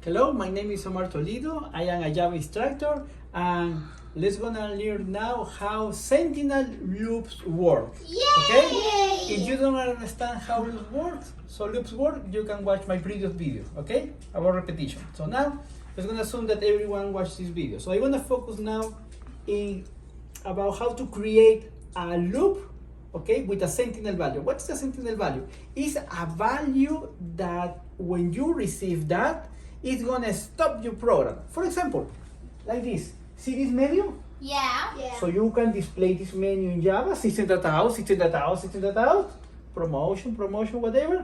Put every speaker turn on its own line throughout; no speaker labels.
Hello, my name is Omar Toledo. I am a Java instructor, and let's gonna learn now how Sentinel loops work.
Yay!
Okay? If you don't understand how loops work, you can watch my previous video, okay? About repetition. So now, let's gonna assume that everyone watched this video. So I'm gonna focus now about how to create a loop, okay, with a Sentinel value. What's the Sentinel value? It's a value that when you receive that, it's gonna stop your program. For example, like this. See this menu?
Yeah.
So you can display this menu in Java, system data out, system data out, system data out, promotion, whatever.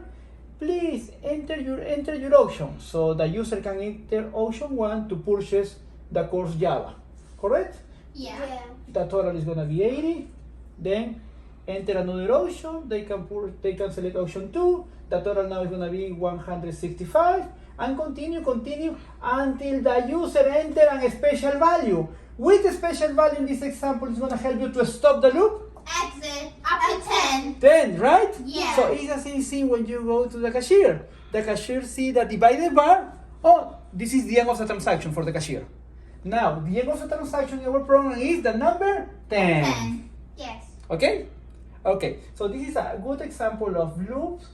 Please enter your option. So the user can enter option 1 to purchase the course Java. Correct?
Yeah.
The total is gonna be 80. Then enter another option. They can select option 2. The total now is gonna be 165. And continue until the user enter a special value. With the special value in this example is gonna help you to stop the loop.
Exit up to 10.
10, right?
Yeah.
So it's the same thing when you go to the cashier. The cashier see the divided bar. Oh, this is the end of the transaction for the cashier. Now, the end of the transaction in our program is the number 10.
10. Yes.
Okay? Okay, so this is a good example of loops,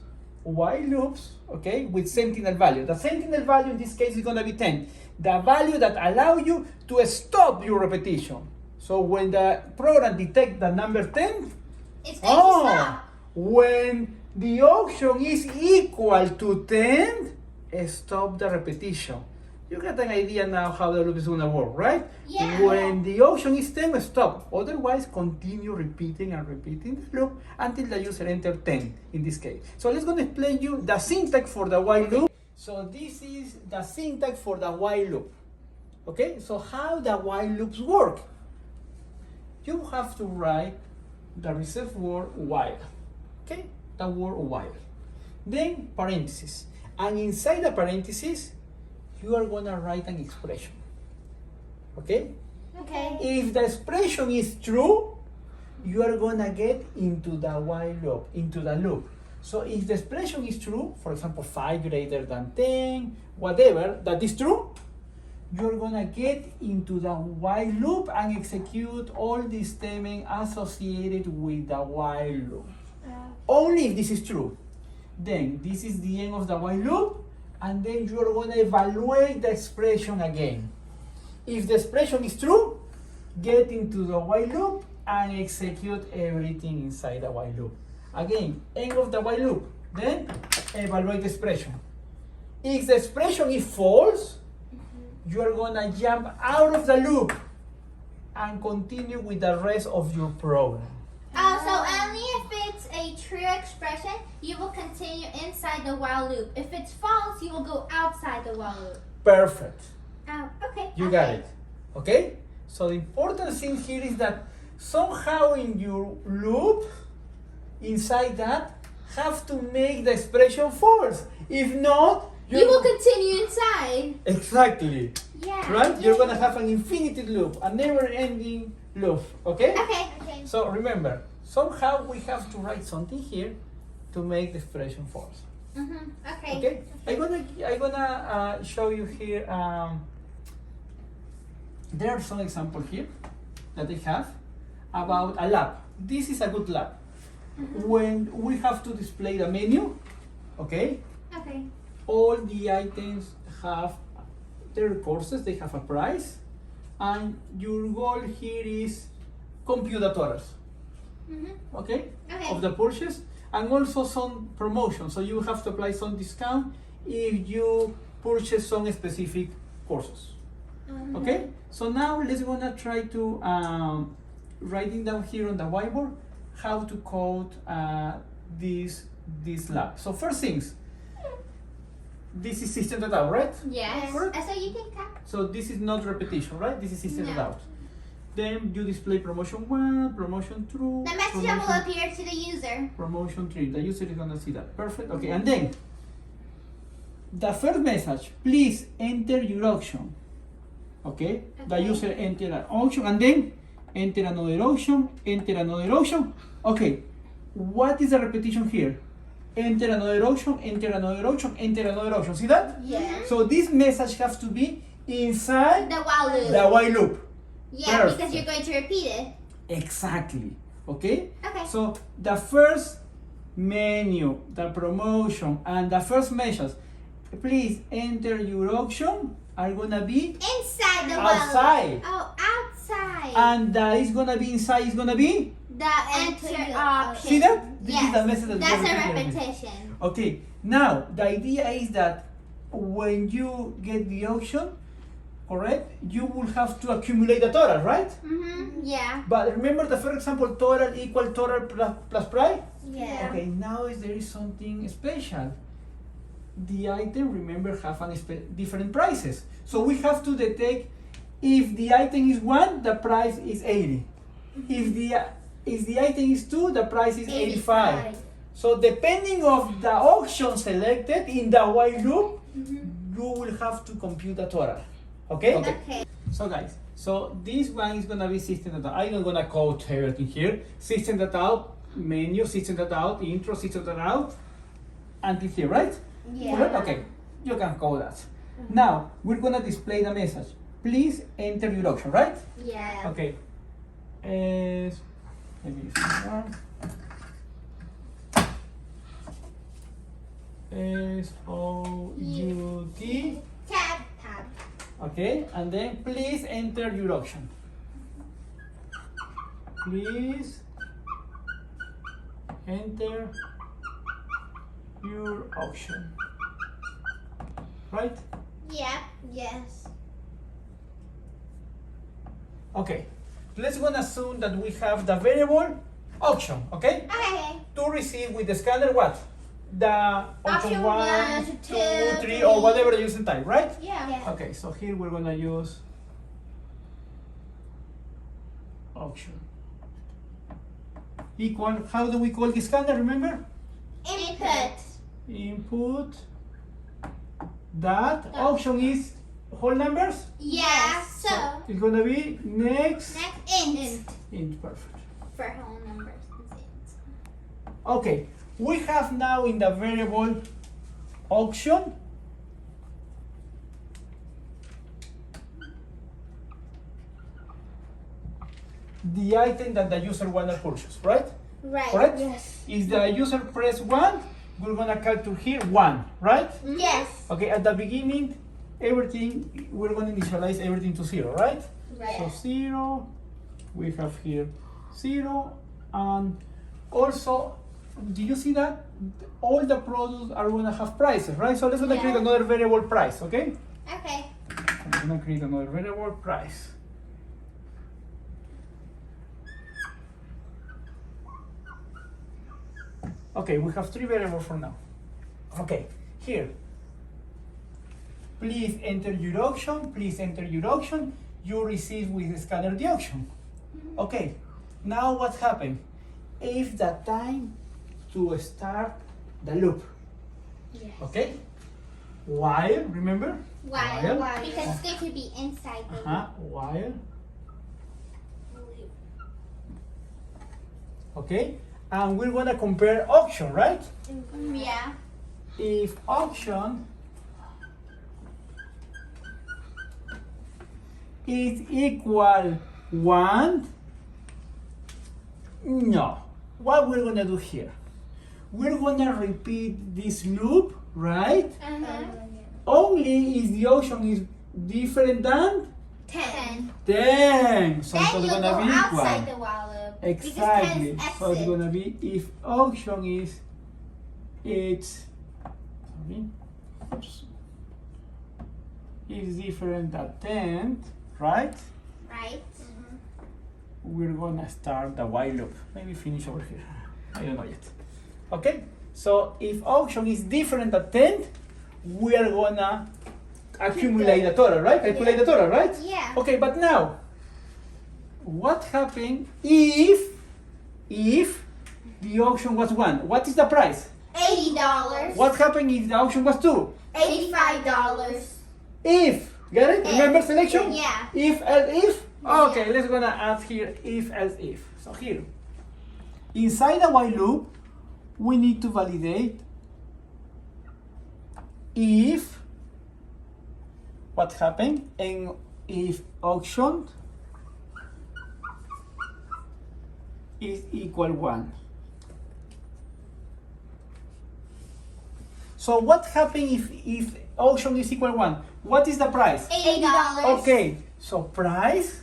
while loops, okay, with Sentinel value. The Sentinel value in this case is gonna be 10. The value that allows you to stop your repetition. So when the program detects the number 10,
It's going to stop.
when the option is equal to 10, stop the repetition. You get an idea now how the loop is gonna work, right?
Yeah.
When the option is 10, stop. Otherwise, continue repeating the loop until the user enters 10 in this case. So let's gonna explain you the syntax for the while loop. So this is the syntax for the while loop. Okay, so how the while loops work? You have to write the reserved word while. Okay, the word while. Then parentheses. And inside the parentheses, you are gonna write an expression. Okay?
Okay.
If the expression is true, you are gonna get into the while loop, into the loop. So if the expression is true, for example, 5 greater than 10, whatever, that is true, you're gonna get into the while loop and execute all the statements associated with the while loop. Only if this is true. Then this is the end of the while loop, and then you're gonna evaluate the expression again. If the expression is true, get into the while loop and execute everything inside the while loop. Again, end of the while loop, then evaluate the expression. If the expression is false, you're gonna jump out of the loop and continue with the rest of your program.
So only if it's a true expression, you will continue inside the while loop. If it's false, you will go outside the while loop.
Perfect.
Okay.
You got it. Okay? So the important thing here is that somehow in your loop, inside that, have to make the expression false. If not,
You will continue inside.
Exactly.
Yeah.
Right? You're gonna have an infinite loop, a never-ending loop. Okay?
Okay.
So remember, somehow we have to write something here to make the expression false.
Okay.
Okay? I'm gonna show you here. There are some examples here that I have about a lab. This is a good lab. When we have to display the menu, okay?
Okay.
All the items have their courses, they have a price, and your goal here is compute the totals, okay, of the purchase, and also some promotion. So you have to apply some discount if you purchase some specific courses. Okay, so now let's gonna try to writing down here on the whiteboard how to code this lab. So first things, this is system data out, right?
Yes.
Correct?
So you can count.
So this is not repetition, right? This is system
No.
data out. Then you display promotion 1, promotion 2,
The message will appear to the user.
promotion 3. The user is gonna see that. Perfect. Okay, and then the first message, please enter your option. Okay? The
Okay.
user enter an option and then enter another option, enter another option. Okay, what is the repetition here? enter another auction, enter another auction, enter another auction. See that?
Yeah.
So this message has to be inside
The while loop.
the while loop.
Yeah,
Perfect.
because you're going to repeat it.
Exactly. Okay?
Okay.
So the first menu, the promotion, and the first message, please enter your auction, are gonna be
Inside the while
outside.
loop. Oh, outside.
And is gonna be inside is gonna be.
The enter option.
See that? This is
Yes.
the message that
That's
we're
a
repeating.
repetition.
Okay. Now the idea is that when you get the auction, correct, you will have to accumulate the total, right?
Mm-hmm. Yeah.
But remember the first example, total equal total plus price.
Yeah.
Okay, now there is something special. The item, remember, have different prices. So we have to detect if the item is 1, the price is 80. If the item is 2, the price is 85. So depending of the auction selected in the while loop, you will have to compute the total. Okay?
Okay.
So guys, so this one is gonna be system data. I'm not gonna code everything here. System data out, menu, system data out, intro, system data out, until here, right?
Yeah.
Correct? Okay, you can code that. Now, we're gonna display the message. Please enter your auction, right?
Yeah.
Okay. Maybe use this one. SOUT.
Tab.
Okay, and then please enter your auction. Please enter your auction. Right?
Yeah. Yes.
Okay. Let's gonna assume that we have the variable auction, okay?
Okay.
To receive with the scanner what? The
Option
option 1,
one,
2,
two,
3,
three.
or whatever you using type, right?
Yeah.
Okay, so here we're gonna use auction. Equal, how do we call the scanner, remember?
Input.
Input that auction is whole numbers.
Yeah. So
It's gonna be next
next int
perfect.
for whole numbers.
Okay, we have now in the variable auction the item that the user wanna purchase, right?
Right.
Correct?
Yes.
If the user press 1, we're gonna calculate here 1, right?
Yes.
Okay, at the beginning, everything, we're gonna initialize everything to 0, right?
Right.
So 0, we have here 0, and also, do you see that? All the products are gonna have prices, right? So let's gonna
Yeah.
create another variable price, okay?
Okay.
I'm gonna create another variable price. Okay, we have 3 variables for now. Okay, here. Please enter your auction, please enter your auction. You receive with the scanner the auction. Okay, now what happened? If the time to start the loop.
Yes.
Okay? While, remember?
Why?
While.
Because it's going to be inside the
While.
loop.
Okay? And we're gonna compare auction, right?
Yeah.
If auction is equal 1, no. What we're gonna do here? We're gonna repeat this loop, right? Only if the auction is different than
10.
10. So
Then
it's
you go
gonna be
outside
equal.
the while loop.
Exactly.
Because 10 is
So it's
exit.
gonna be if auction is sorry, oops, is different than 10, right?
Right.
We're gonna start the while loop. Maybe finish over here. I don't know yet. Okay. So if auction is different than 10, we are gonna accumulate the total, right? Calculate the total, right?
Yeah.
Okay, but now, what happened if the auction was 1? What is the price?
$80.
What happened if the auction was 2?
$85.
If, get it?
If.
Remember selection?
Yeah.
If, else, if? Okay, let's gonna add here if, else, if. So here, inside the while loop, we need to validate if what happened and if auction is equal 1. So what happens if auction is equal 1? What is the price?
$80.
Okay, so price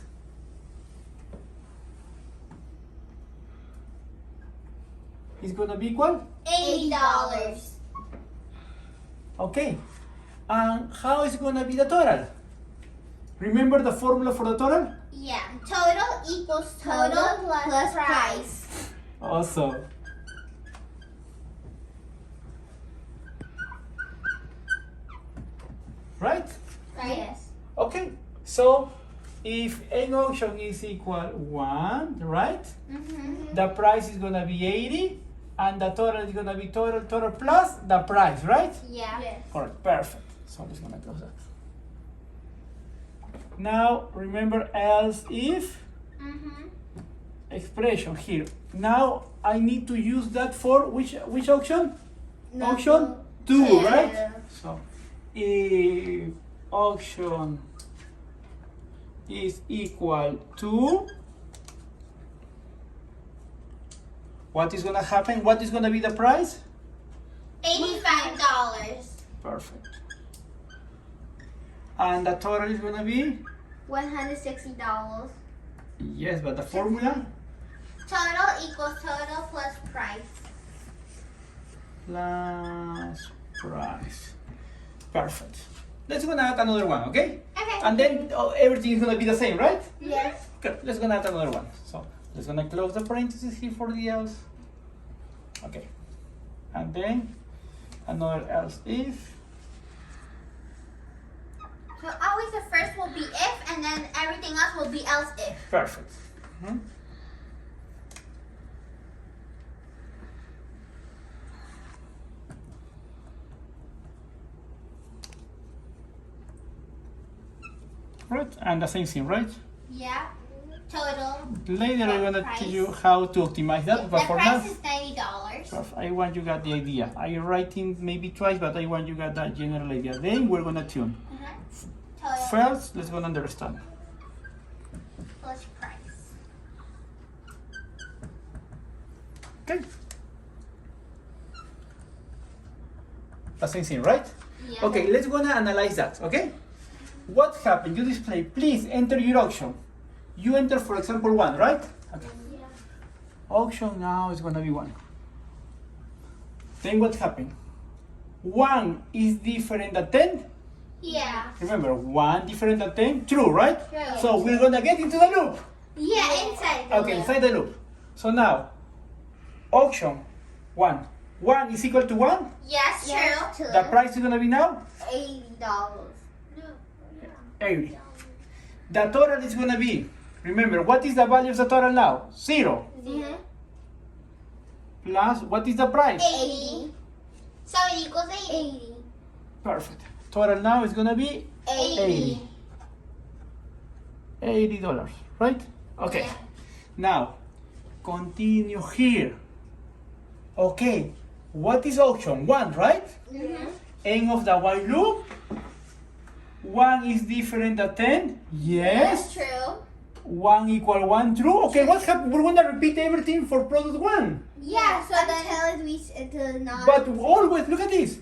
is going to be equal?
$80.
Okay, and how is going to be the total? Remember the formula for the total?
Yeah. Total equals total plus price.
Also, right?
Yes.
Okay, so if an auction is equal 1, right?
Mm-hmm.
The price is going to be 80 and the total is going to be total plus the price, right?
Yeah. Yes.
Correct, perfect. So I'm just going to close that. Now remember else if
Mm-hmm.
expression here. Now I need to use that for which auction? Auction 2,
Yeah.
right? So if auction is equal to, what is going to happen? What is going to be the price?
$85.
Perfect. And the total is going to be?
$160.
Yes, but the formula?
Total equals total plus price.
Plus price. Perfect. Let's go and add another one, okay?
Okay.
And then everything is going to be the same, right?
Yes.
Okay, let's go and add another one. So let's go and close the parentheses here for the else. Okay. And then another else if.
So always the first will be if, and then everything else will be else if.
Perfect. Mhm. Right, and the same thing, right?
Yeah. Total.
Later I'm gonna
Price.
teach you how to optimize that,
The
but for now,
price is $90.
I want you got the idea. I writing maybe twice, but I want you got that general idea. Then we're gonna tune.
Total
First, let's go and understand.
plus price.
Okay. The same thing, right?
Yeah.
Okay, let's go and analyze that, okay? What happened? You display, please enter your auction. You enter, for example, 1, right? Okay.
Yeah.
Auction now is gonna be 1. Then what happened? 1 is different than 10.
Yeah.
Remember, 1 different than 10, true, right?
True.
So we're gonna get into the loop.
Yeah, inside the
Okay,
loop.
inside the loop. So now, auction 1. 1 is equal to 1.
Yes, true.
The price is gonna be now
$80.
80. The total is gonna be, remember, what is the value of the total now? 0.
Mm-hmm.
Plus, what is the price?
80. So it equals 80.
Perfect. Total now is gonna be 80. $80, right? Okay.
Yeah.
Now, continue here. Okay, what is auction? 1, right?
Mm-hmm.
End of the while loop. 1 is different than 10. Yes.
True.
1 equal 1, true. Okay, what happened? We're gonna repeat everything for product 1.
Yeah, so then it does not.
But always, look at this.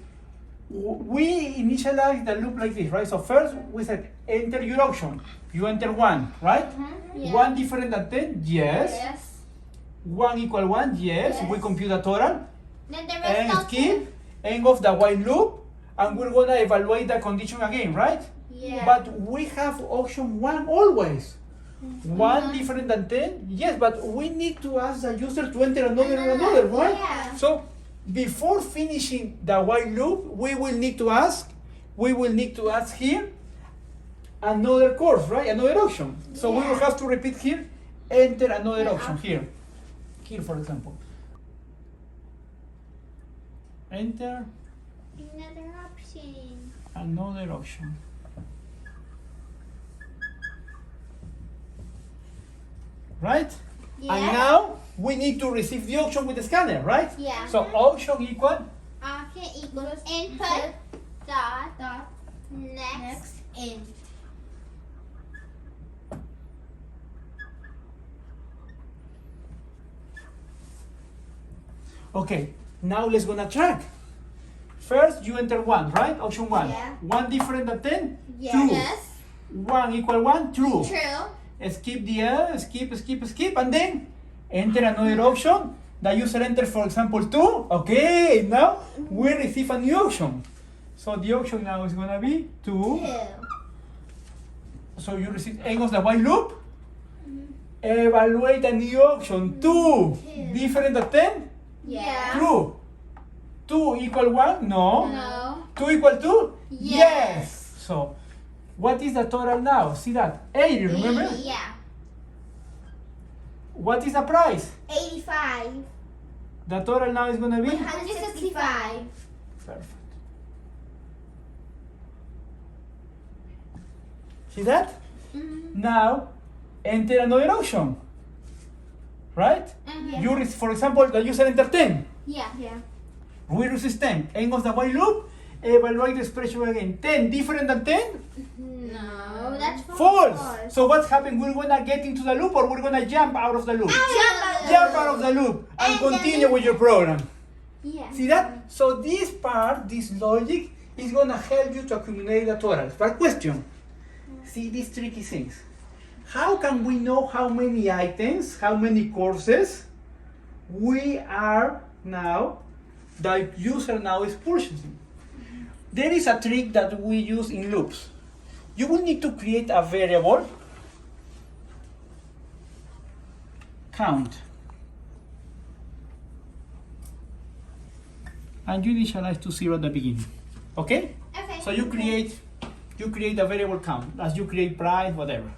We initialize the loop like this, right? So first we said enter your auction. You enter 1, right?
Yeah.
1 different than 10, yes.
Yes.
1 equal 1, yes.
Yes.
We compute the total.
Then the
And
rest of
skip end of the while loop, and we're gonna evaluate the condition again, right?
Yeah.
But we have option 1 always. 1 different than 10, yes, but we need to ask the user to enter another, right?
Yeah.
So before finishing the while loop, we will need to ask here another course, right? Another option. So we will
Yeah.
have to repeat here, enter another option here. Here, for example. Enter
Another option.
another option. Right?
Yeah.
And now we need to receive the auction with the scanner, right?
Yeah.
So auction equal
Auction equals input dot next int.
okay. Now let's gonna track. First you enter 1, right? Auction 1.
Yeah.
1 different than 10?
Yes.
2.
Yes.
1 equal 1? True.
True.
Skip the skip, and then enter another auction. The user enter, for example, 2. Okay, now we receive a new auction. So the auction now is gonna be 2.
2.
So you receive end of the while loop. Evaluate a new auction. 2 different than 10?
Yeah.
True. 2 equal 1? No.
No.
2 equal 2?
Yes.
So what is the total now? See that? 80, remember?
Yeah.
What is the price?
85.
The total now is gonna be?
165.
Perfect. See that? Now enter another auction. Right?
Yeah.
For example, the user enter 10.
Yeah. Yeah.
We receive 10. End of the while loop. Evaluate the expression again. 10 different than 10?
No, that's
False. So what's happened? We're gonna get into the loop or we're gonna jump out of the loop? Jump out of the loop and continue with your program.
Yeah.
See that? So this part, this logic, is gonna help you to accumulate the totals. But question, see these tricky things. How can we know how many items, how many courses we are now, the user now is purchasing? There is a trick that we use in loops. You will need to create a variable, count, and you initialize to 0 at the beginning. Okay?
Okay.
So you create a variable count as you create price, whatever.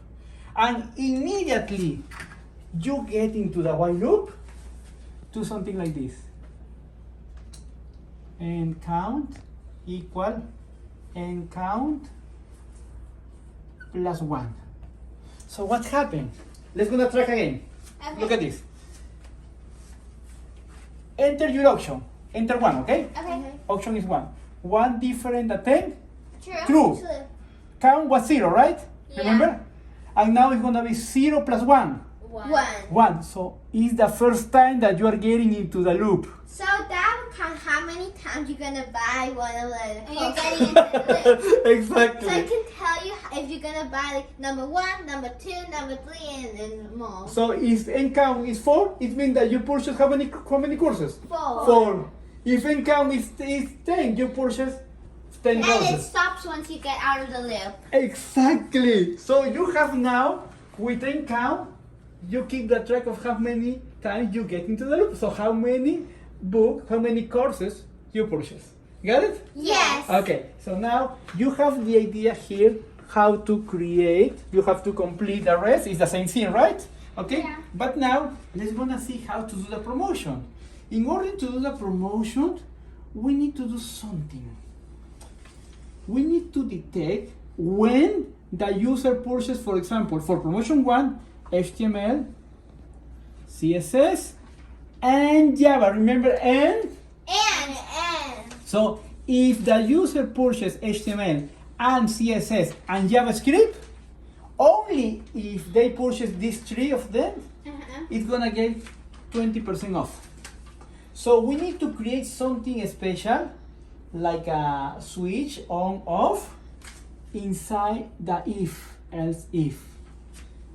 And immediately you get into the while loop, do something like this. And count equal and count plus 1. So what happened? Let's gonna track again.
Okay.
Look at this. Enter your auction. Enter 1, okay?
Okay.
Auction is 1. 1 different than 10?
True.
True. Count was 0, right?
Yeah.
Remember? And now it's gonna be 0 plus 1.
1.
1. So it's the first time that you are getting into the loop.
So that would count how many times you're gonna buy one of the. And you're getting into the loop. So
Exactly.
I can tell you if you're gonna buy like number 1, number 2, number 3, and more.
So if end count is 4, it means that you purchase how many courses?
4.
4. If end count is 10, you purchase 10
And it
courses.
stops once you get out of the loop.
Exactly. So you have now, with end count, you keep the track of how many times you get into the loop. So how many courses you purchase. Got it?
Yes.
Okay, so now you have the idea here how to create, you have to complete the rest, it's the same thing, right? Okay,
Yeah.
but now let's gonna see how to do the promotion. In order to do the promotion, we need to do something. We need to detect when the user purchases, for example, for promotion 1, HTML, CSS, and Java. Remember and?
And.
So if the user purchases HTML and CSS and JavaScript, only if they purchase these 3 of them, it's gonna get 20% off. So we need to create something special, like a switch on off inside the else if.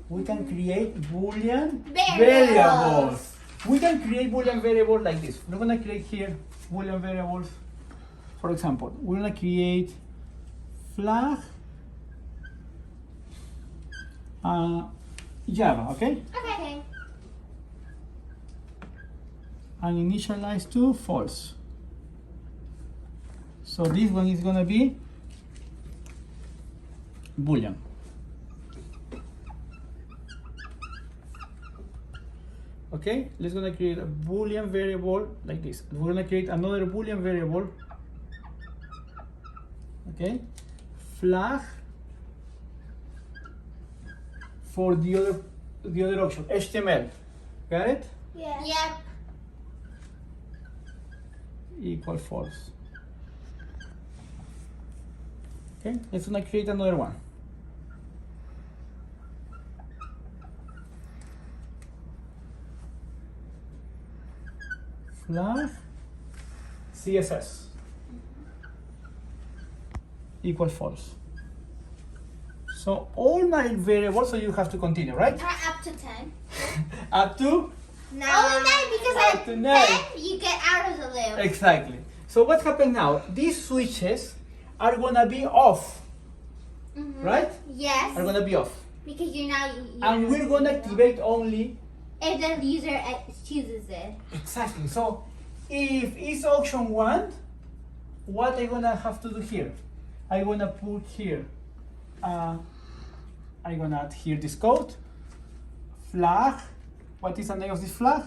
We can create Boolean variables. We can create Boolean variables like this. We're gonna create here Boolean variables. For example, we're gonna create flag Java, okay?
Okay.
And initialize to false. So this one is gonna be Boolean. Okay, let's gonna create a Boolean variable like this. We're gonna create another Boolean variable. Okay, flag for the other option, HTML. Got it?
Yeah. Yep.
Equal false. Okay, let's gonna create another one. Flag CSS equal false. So all my variables, so you have to continue, right?
Up to 10.
Up to?
No. Only 9 because
Up
at
to
10
9.
you get out of the loop.
Exactly. So what happened now? These switches are gonna be off, right?
Yes.
Are gonna be off.
Because you're now.
And we're gonna activate only.
If the user chooses it.
Exactly. So if it's option 1, what I'm gonna have to do here? I'm gonna put here. I'm gonna add here this code. Flag. What is the name of this flag?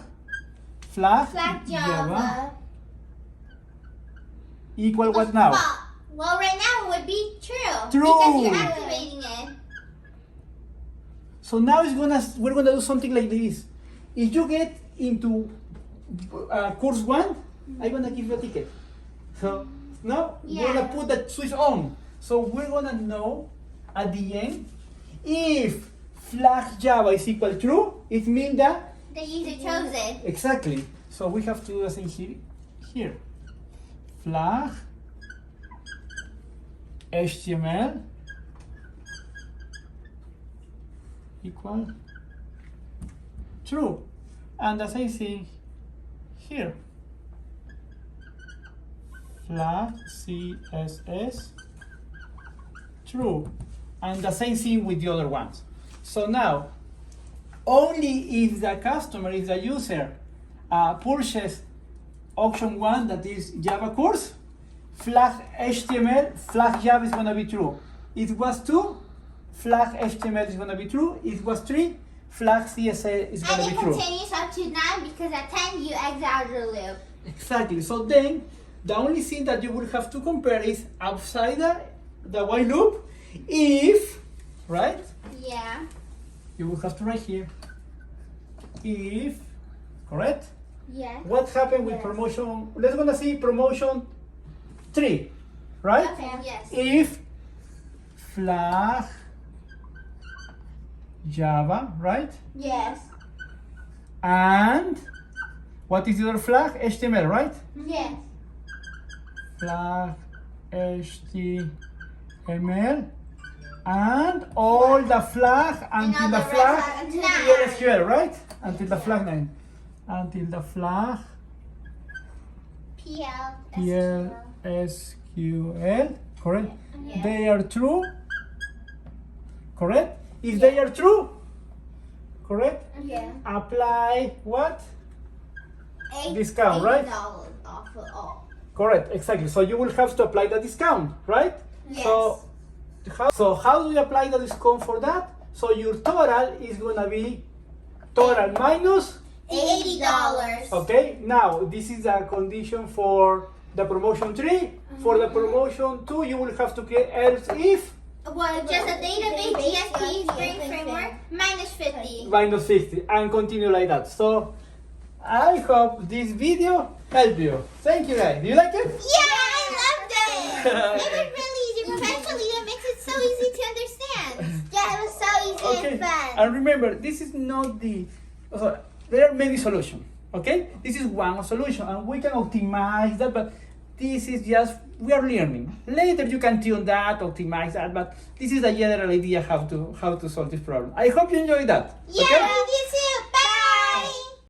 Flag.
Flag Java.
Equal what now?
Well, right now it would be true.
True.
Because you're activating it.
So now we're gonna do something like this. If you get into course 1, I'm gonna give you a ticket. So now we're gonna put that switch on. So we're gonna know at the end if flag Java is equal true, it means that
the user chose it.
exactly. So we have to do the same here. Flag HTML equal true, and the same thing here. Flag CSS true, and the same thing with the other ones. So now, only if the customer, if the user purchase option 1, that is Java course, flag HTML, flag Java is gonna be true. It was 2, flag HTML is gonna be true. It was 3, flag CSS is gonna be true.
And it continues up to 9 because at 10 you exit out of the loop.
Exactly. So then, the only thing that you will have to compare is outside the while loop, if, right?
Yeah.
You will have to write here. If, correct?
Yes.
What happened with promotion? Let's gonna see promotion 3, right?
Okay. Yes.
If flag Java, right?
Yes.
And what is the other flag? HTML, right?
Yes.
Flag HTML and all the flag until the flag PLSQL, right? Until the flag 9. Until the flag PLSQL, correct?
Yes.
They are true, correct? If they are true, correct?
Yeah.
Apply what? Discount, right?
$80 off of all.
Correct, exactly. So you will have to apply the discount, right?
Yes.
So how do you apply the discount for that? So your total is gonna be total minus
$80.
Okay, now this is a condition for the promotion 3. For the promotion 2, you will have to create else if
Well, just a database GSP Spring Framework minus 50.
minus 50 and continue like that. So I hope this video helped you. Thank you guys. Do you like it?
Yeah, I loved it. It was really easy. Eventually, it makes it so easy to understand. Yeah, it was so easy and fun.
And remember, this is not so there are many solutions. Okay, this is one solution, and we can optimize that, but this is just we are learning. Later you can tune that, optimize that, but this is the general idea how to solve this problem. I hope you enjoyed that.
Yeah,
okay?
this